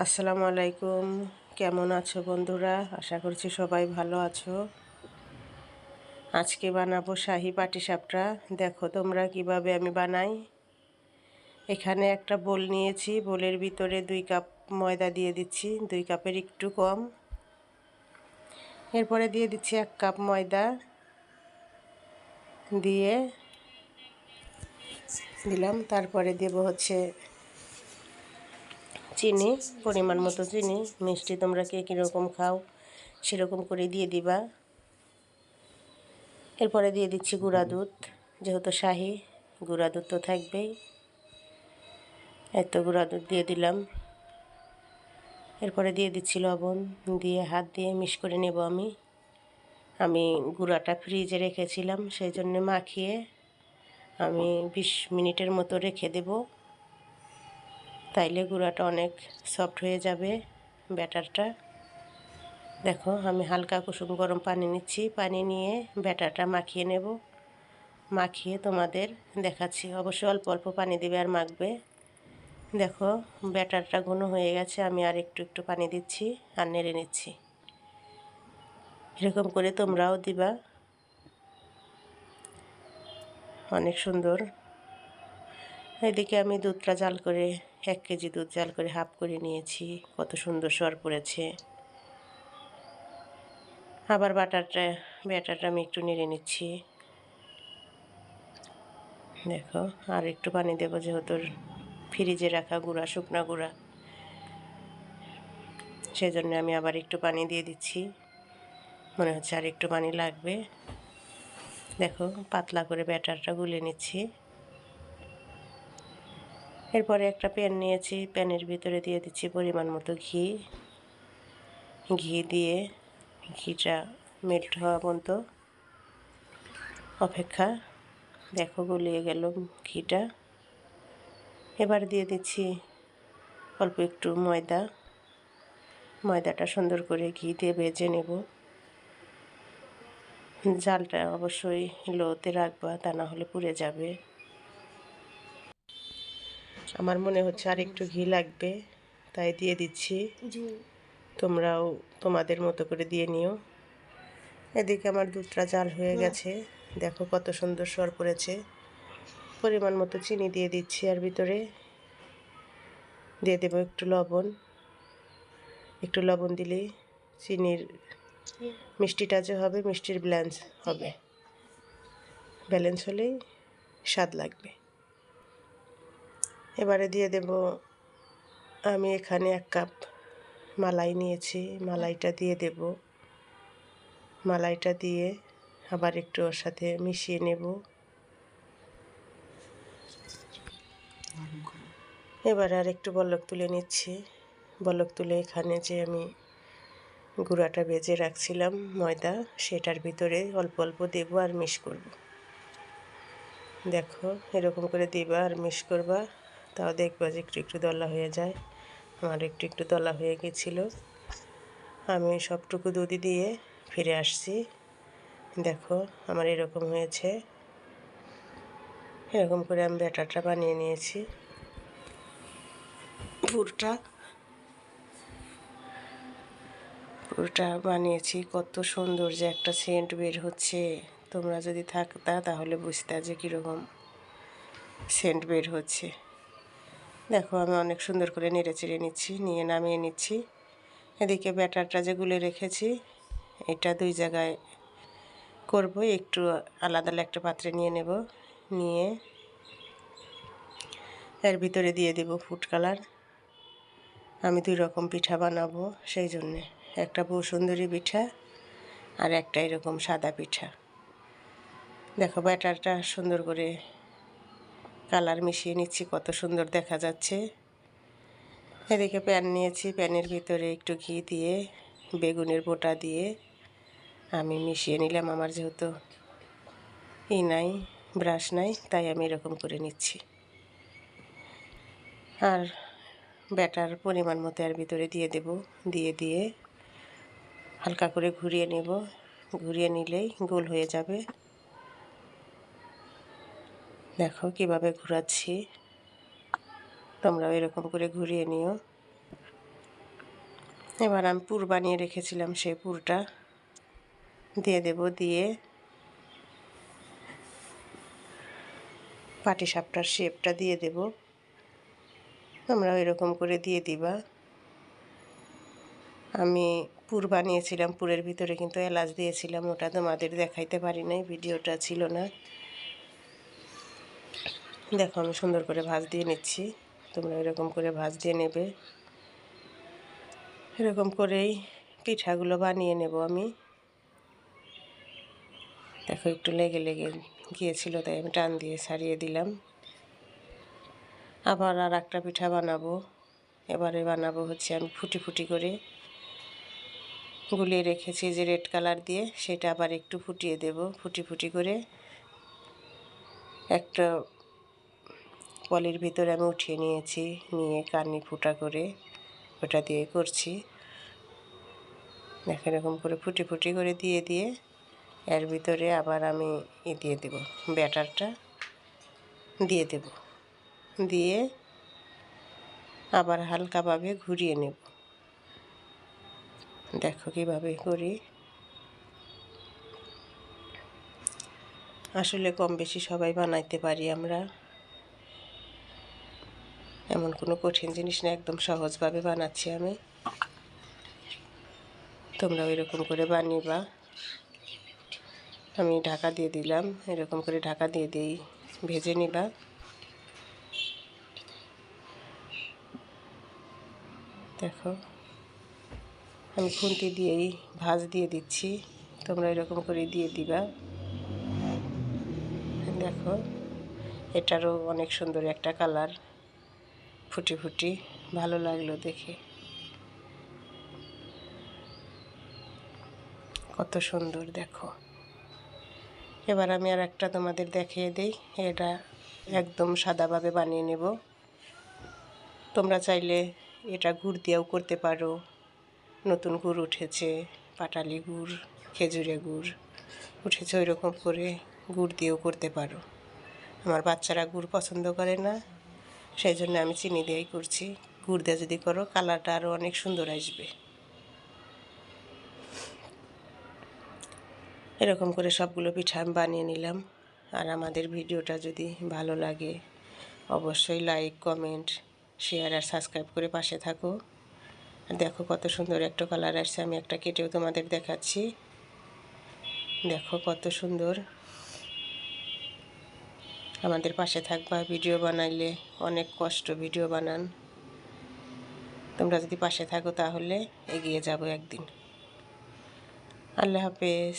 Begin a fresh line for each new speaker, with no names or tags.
আসসালামু আলাইকুম। কেমন আছো বন্ধুরা? আশা করছি সবাই ভালো আছো। আজকে বানাবো শাহি পাটিসাপটা। দেখো তোমরা কিভাবে আমি বানাই। এখানে একটা বোল নিয়েছি, বোলের ভিতরে 2 কাপ ময়দা দিয়ে দিচ্ছি, 2 কাপের একটু কম। এরপরে দিয়ে দিচ্ছি 1 কাপ ময়দা, দিয়ে দিলাম। তারপরে দেব হচ্ছে চিনি, পরিমাণ মতো চিনি। মিষ্টি তোমরা কে কীরকম খাও সেরকম করে দিয়ে দিবা। এরপরে দিয়ে দিচ্ছি গুঁড়া দুধ, যেহেতু শাহি গুঁড়া দুধ তো থাকবেই। এত গুঁড়া দুধ দিয়ে দিলাম। এরপরে দিয়ে দিচ্ছি লবণ, দিয়ে হাত দিয়ে মিক্স করে নেব। আমি গুঁড়াটা ফ্রিজে রেখেছিলাম, সেই জন্য মাখিয়ে আমি 20 মিনিটের মতো রেখে দেব। তাইলে গুঁড়াটা অনেক সফট হয়ে যাবে ব্যাটারটা। দেখো আমি হালকা কুসুম গরম পানি নিচ্ছি, পানি নিয়ে ব্যাটারটা মাখিয়ে নেব। মাখিয়ে তোমাদের দেখাচ্ছি। অবশ্যই অল্প অল্প পানি দেবে আর মাখবে। দেখো ব্যাটারটা ঘন হয়ে গেছে, আমি আর একটু একটু পানি দিচ্ছি আর নেড়ে নিচ্ছি। এরকম করে তোমরাও দিবা, অনেক সুন্দর। এদিকে আমি দুধটা জাল করে 1 কেজি দুধ জাল করে হাফ করে নিয়েছি। কত সুন্দর সর পড়েছে। আবার ব্যাটারটা আমি একটু নেড়ে নিচ্ছি। দেখো আর একটু পানি দেবো, যেহেতু ফ্রিজে রাখা গুঁড়া, শুকনা গুঁড়া, সেজন্য আমি আবার একটু পানি দিয়ে দিচ্ছি। মনে হচ্ছে আর একটু পানি লাগবে। দেখো পাতলা করে ব্যাটারটা গুলে নিচ্ছি। এরপরে একটা প্যান নিয়েছি, প্যানের ভিতরে দিয়ে দিচ্ছি পরিমাণ মতো ঘি। ঘি দিয়ে ঘিটা মেল্ট হওয়া পর্যন্ত অপেক্ষা। দেখো গলিয়ে গেল ঘিটা। এবার দিয়ে দিচ্ছি অল্প একটু ময়দা। ময়দাটা সুন্দর করে ঘি দিয়ে ভেজে নেব। জালটা অবশ্যই লোতে রাখবা, তা না হলে পুড়ে যাবে। আমার মনে হচ্ছে আর একটু ঘি লাগবে, তাই দিয়ে দিচ্ছি। তোমরাও তোমাদের মতো করে দিয়ে নিও। এদিকে আমার দুধটা জাল হয়ে গেছে। দেখো কত সুন্দর সর পড়েছে। পরিমাণ মতো চিনি দিয়ে দিচ্ছি, আর ভিতরে দিয়ে দেবো একটু লবণ। একটু লবণ দিলে চিনির মিষ্টিটা যে হবে, মিষ্টির ব্যালেন্স হলেই স্বাদ লাগবে। এবারে দিয়ে দেব, আমি এখানে 1 কাপ মালাই নিয়েছি, মালাইটা দিয়ে দেব। মালাইটা দিয়ে আবার একটু ওর সাথে মিশিয়ে নেব। এবার আর একটু বলক তুলে নিচ্ছি। বলক তুলে এখানে যে আমি গুঁড়াটা ভেজে রাখছিলাম ময়দা, সেটার ভিতরে অল্প অল্প দেব আর মিক্স করব। দেখো এরকম করে দিবা আর মিক্স করবা, তাও দেখবা যে একটু একটু দলা হয়ে যায়। আমার একটু একটু দলা হয়ে গেছিল। আমি সবটুকু দুধ দিয়ে ফিরে আসছি। দেখো আমার এরকম হয়েছে। এরকম করে আমি ব্যাটারটা বানিয়ে নিয়েছি। পুরোটা বানিয়েছি। কত সুন্দর যে একটা সেন্ট বের হচ্ছে। তোমরা যদি থাকতা তাহলে বুঝতা যে কীরকম সেন্ট বের হচ্ছে। দেখো আমি অনেক সুন্দর করে নেড়ে চেড়ে নিচ্ছি, নিয়ে নামিয়ে নিচ্ছি। এদিকে ব্যাটারটা যে গুলে রেখেছি, এটা 2 জায়গায় করব। একটু আলাদা একটা পাত্রে নিয়ে নেব, নিয়ে এর ভিতরে দিয়ে দেব ফুড কালার। আমি 2 রকম পিঠা বানাবো, সেই জন্যে একটা বসুন্ধরী পিঠা আর একটা এরকম সাদা পিঠা। দেখো ব্যাটারটা সুন্দর করে কালার মিশিয়ে নিচ্ছি, কত সুন্দর দেখা যাচ্ছে। এদিকে প্যান নিয়েছি, প্যানের ভিতরে একটু ঘি দিয়ে বেগুনের বোটা দিয়ে আমি মিশিয়ে নিলাম। আমার যেহেতু ব্রাশ নাই, তাই আমি এরকম করে নিচ্ছি। আর ব্যাটার পরিমাণ মতো এর ভিতরে দিয়ে দেব। দিয়ে হালকা করে ঘুরিয়ে নেব। ঘুরিয়ে নিলেই গোল হয়ে যাবে। দেখো কিভাবে ঘোরাচ্ছি, তোমরাও এরকম করে ঘুরিয়ে নিও। এবার আমি পুর বানিয়ে রেখেছিলাম, সেই পুরটা দিয়ে দেব, দিয়ে পাটিসাপটার শেপটা দিয়ে দেব। তোমরা এরকম করে দিয়ে দিবা। আমি পুর বানিয়েছিলাম, পুরের ভিতরে কিন্তু এলাচ দিয়েছিলাম, ওটা তোমাদের দেখাইতে পারি নাই, ভিডিওটা ছিল না। দেখো আমি সুন্দর করে ভাজ দিয়ে নিচ্ছি, তোমরা এরকম করে ভাজ দিয়ে নেবে। এরকম করেই পিঠাগুলো বানিয়ে নেব আমি। দেখো একটু লেগে লেগে গিয়েছিল, তাই আমি টান দিয়ে ছাড়িয়ে দিলাম। আবার আর একটা পিঠা বানাবো। এবারে বানাবো হচ্ছে আমি ফুটি ফুটি করে গুলিয়ে রেখেছি যে রেড কালার দিয়ে, সেটা আবার একটু ফুটিয়ে দেব। ফুটি ফুটি করে একটা পলির ভিতরে আমি উঠিয়ে নিয়েছি, নিয়ে কানি ফুটা করে ওটা দিয়ে করছি। দেখো এরকম করে ফুটি ফুটি করে দিয়ে দিয়ে এর ভিতরে আবার আমি দিয়ে দেব, ব্যাটারটা দিয়ে দেব, দিয়ে আবার হালকাভাবে ঘুরিয়ে নেব। দেখো কীভাবে করি। আসলে কম বেশি সবাই বানাইতে পারি আমরা, এমন কোনো কঠিন জিনিস না, একদম সহজভাবে বানাচ্ছি আমি। তোমরা এরকম করে বানিবা। আমি ঢাকা দিয়ে দিলাম, এরকম করে ঢাকা দিয়ে দিই, ভেজে নিবা। দেখো আমি খুন্তি দিয়েই ভাঁজ দিয়ে দিচ্ছি, তোমরা এরকম করে দিয়ে দিবা। দেখো এটারও অনেক সুন্দর একটা কালার, ফুটি ফুটি, ভালো লাগলো দেখে। কত সুন্দর দেখো। এবার আমি আর একটা তোমাদের দেখিয়ে দিই, এটা একদম সাদাভাবে বানিয়ে নেব। তোমরা চাইলে এটা গুড় দিয়েও করতে পারো, নতুন গুড় উঠেছে, পাটালি গুড়, খেজুরে গুড় উঠেছে, ওই রকম করে গুড় দিয়েও করতে পারো। আমার বাচ্চারা গুড় পছন্দ করে না, সেই জন্য আমি চিনি দিয়েই করছি। গুড় দিয়ে যদি করো কালারটা আরও অনেক সুন্দর আসবে। এরকম করে সবগুলো পিঠা আমি বানিয়ে নিলাম। আর আমাদের ভিডিওটা যদি ভালো লাগে অবশ্যই লাইক, কমেন্ট, শেয়ার আর সাবস্ক্রাইব করে পাশে থাকো। আর দেখো কত সুন্দর একটা কালার আসছে, আমি একটা কেটেও তোমাদের দেখাচ্ছি। দেখো কত সুন্দর। আমাদের পাশে থাকবা, ভিডিও বানাইলে অনেক কষ্ট ভিডিও বানান, তোমরা যদি পাশে থাকো তাহলে এগিয়ে যাব একদিন। আল্লাহ হাফেজ।